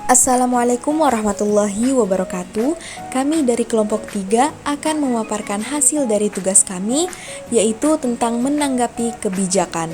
Assalamualaikum warahmatullahi wabarakatuh. Kami dari kelompok 3 akan memaparkan hasil dari tugas kami, yaitu tentang menanggapi kebijakan.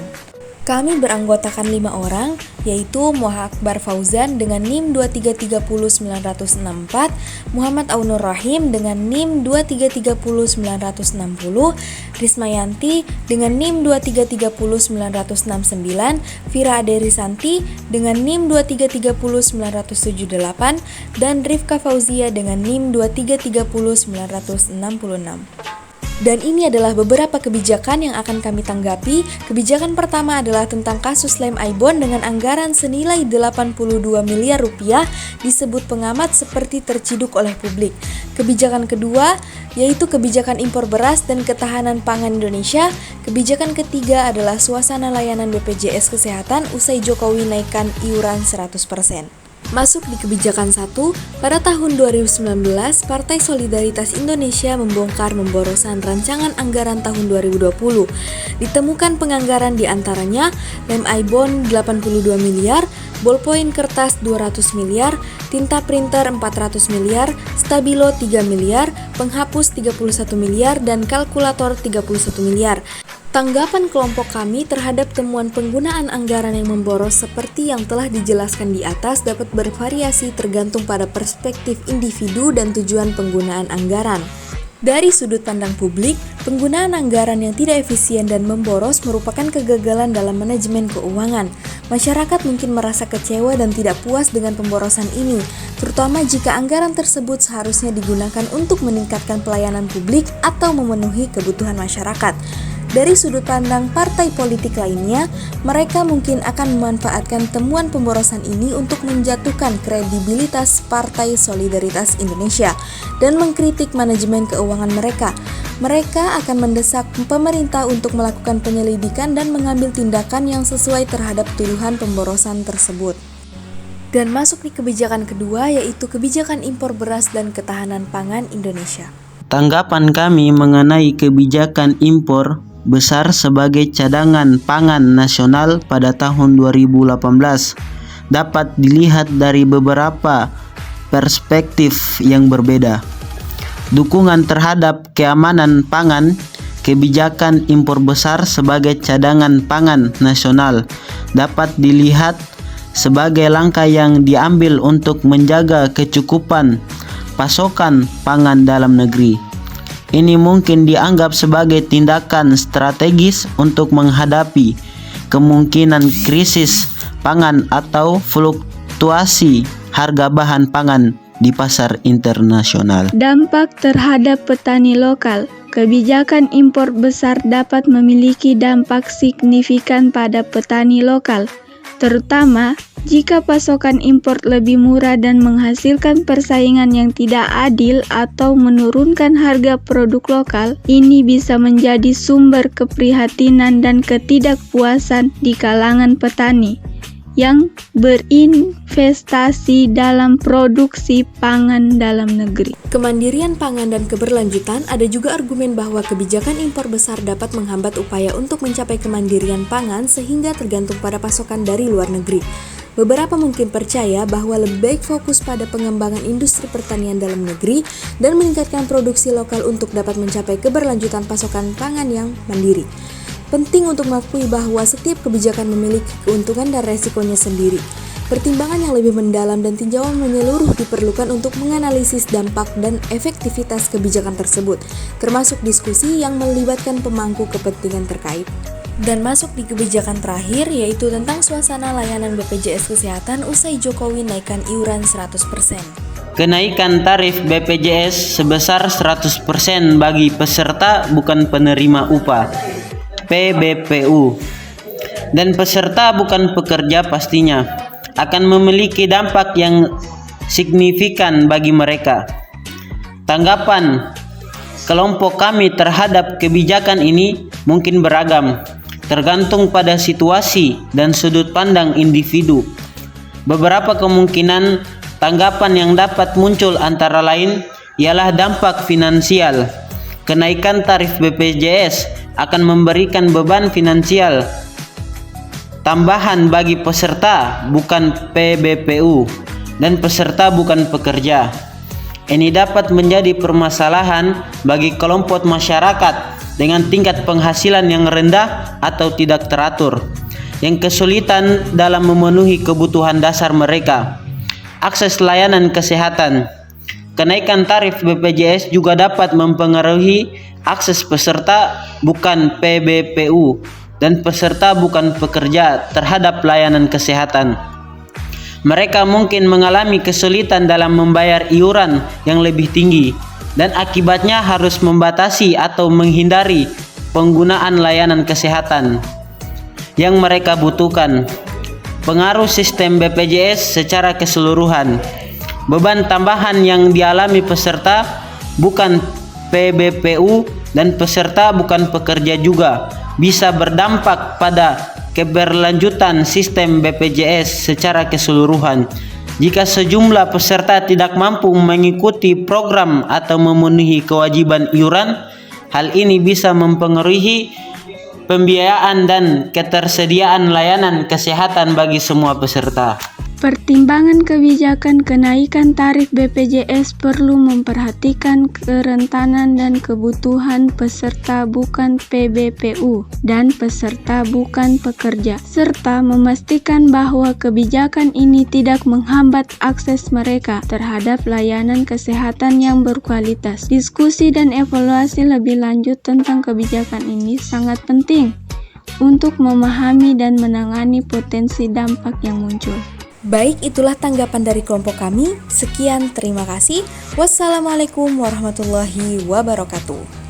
Kami beranggotakan 5 orang, yaitu Muhammad Akbar Fauzan dengan NIM 2330964, Muhammad Aunur Rahim dengan NIM 2330960, Rismayanti dengan NIM 2330969, Fira Aderisanti dengan NIM 2330978, dan Rifka Fauzia dengan NIM 2330966. Dan ini adalah beberapa kebijakan yang akan kami tanggapi. Kebijakan pertama adalah tentang kasus lem Aibon dengan anggaran senilai 82 miliar rupiah disebut pengamat seperti terciduk oleh publik. Kebijakan kedua yaitu kebijakan impor beras dan ketahanan pangan Indonesia. Kebijakan ketiga adalah suasana layanan BPJS Kesehatan usai Jokowi naikkan iuran 100%. Masuk di kebijakan 1, pada tahun 2019, Partai Solidaritas Indonesia membongkar pemborosan rancangan anggaran tahun 2020. Ditemukan penganggaran diantaranya lem Aibon 82 miliar, ballpoint kertas 200 miliar, tinta printer 400 miliar, stabilo 3 miliar, penghapus 31 miliar, dan kalkulator 31 miliar. Tanggapan kelompok kami terhadap temuan penggunaan anggaran yang memboros seperti yang telah dijelaskan di atas dapat bervariasi tergantung pada perspektif individu dan tujuan penggunaan anggaran. Dari sudut pandang publik, penggunaan anggaran yang tidak efisien dan memboros merupakan kegagalan dalam manajemen keuangan. Masyarakat mungkin merasa kecewa dan tidak puas dengan pemborosan ini, terutama jika anggaran tersebut seharusnya digunakan untuk meningkatkan pelayanan publik atau memenuhi kebutuhan masyarakat. Dari sudut pandang partai politik lainnya, mereka mungkin akan memanfaatkan temuan pemborosan ini untuk menjatuhkan kredibilitas Partai Solidaritas Indonesia dan mengkritik manajemen keuangan mereka. Mereka akan mendesak pemerintah untuk melakukan penyelidikan dan mengambil tindakan yang sesuai terhadap tuduhan pemborosan tersebut. Dan masuk di kebijakan kedua, yaitu kebijakan impor beras dan ketahanan pangan Indonesia. Tanggapan kami mengenai kebijakan impor besar sebagai cadangan pangan nasional pada tahun 2018 dapat dilihat dari beberapa perspektif yang berbeda. Dukungan terhadap keamanan pangan, kebijakan impor besar sebagai cadangan pangan nasional dapat dilihat sebagai langkah yang diambil untuk menjaga kecukupan pasokan pangan dalam negeri. Ini mungkin dianggap sebagai tindakan strategis untuk menghadapi kemungkinan krisis pangan atau fluktuasi harga bahan pangan di pasar internasional. Dampak terhadap petani lokal. Kebijakan impor besar dapat memiliki dampak signifikan pada petani lokal, terutama jika pasokan impor lebih murah dan menghasilkan persaingan yang tidak adil atau menurunkan harga produk lokal. Ini bisa menjadi sumber keprihatinan dan ketidakpuasan di kalangan petani yang berinvestasi dalam produksi pangan dalam negeri. Kemandirian pangan dan keberlanjutan. Ada juga argumen bahwa kebijakan impor besar dapat menghambat upaya untuk mencapai kemandirian pangan sehingga tergantung pada pasokan dari luar negeri. Beberapa mungkin percaya bahwa lebih baik fokus pada pengembangan industri pertanian dalam negeri dan meningkatkan produksi lokal untuk dapat mencapai keberlanjutan pasokan pangan yang mandiri. Penting untuk mengakui bahwa setiap kebijakan memiliki keuntungan dan resikonya sendiri. Pertimbangan yang lebih mendalam dan tinjauan menyeluruh diperlukan untuk menganalisis dampak dan efektivitas kebijakan tersebut, termasuk diskusi yang melibatkan pemangku kepentingan terkait. Dan masuk di kebijakan terakhir, yaitu tentang suasana layanan BPJS Kesehatan usai Jokowi naikkan iuran 100%. Kenaikan tarif BPJS sebesar 100% bagi peserta bukan penerima upah (PBPU) dan peserta bukan pekerja pastinya akan memiliki dampak yang signifikan bagi mereka. Tanggapan kelompok kami terhadap kebijakan ini mungkin beragam, tergantung pada situasi dan sudut pandang individu. Beberapa kemungkinan tanggapan yang dapat muncul antara lain ialah dampak finansial. Kenaikan tarif BPJS akan memberikan beban finansial tambahan bagi peserta bukan PBPU dan peserta bukan pekerja. Ini dapat menjadi permasalahan bagi kelompok masyarakat dengan tingkat penghasilan yang rendah atau tidak teratur, yang kesulitan dalam memenuhi kebutuhan dasar mereka. Akses layanan kesehatan. Kenaikan tarif BPJS juga dapat mempengaruhi akses peserta bukan PBPU dan peserta bukan pekerja terhadap layanan kesehatan. Mereka mungkin mengalami kesulitan dalam membayar iuran yang lebih tinggi dan akibatnya harus membatasi atau menghindari penggunaan layanan kesehatan yang mereka butuhkan. Pengaruh sistem BPJS secara keseluruhan. Beban tambahan yang dialami peserta bukan PBPU dan peserta bukan pekerja juga bisa berdampak pada keberlanjutan sistem BPJS secara keseluruhan. Jika sejumlah peserta tidak mampu mengikuti program atau memenuhi kewajiban iuran, hal ini bisa mempengaruhi pembiayaan dan ketersediaan layanan kesehatan bagi semua peserta. Pertimbangan kebijakan kenaikan tarif BPJS perlu memperhatikan kerentanan dan kebutuhan peserta bukan PBPU dan peserta bukan pekerja, serta memastikan bahwa kebijakan ini tidak menghambat akses mereka terhadap layanan kesehatan yang berkualitas. Diskusi dan evaluasi lebih lanjut tentang kebijakan ini sangat penting untuk memahami dan menangani potensi dampak yang muncul. Baik, itulah tanggapan dari kelompok kami. Sekian, terima kasih. Wassalamualaikum warahmatullahi wabarakatuh.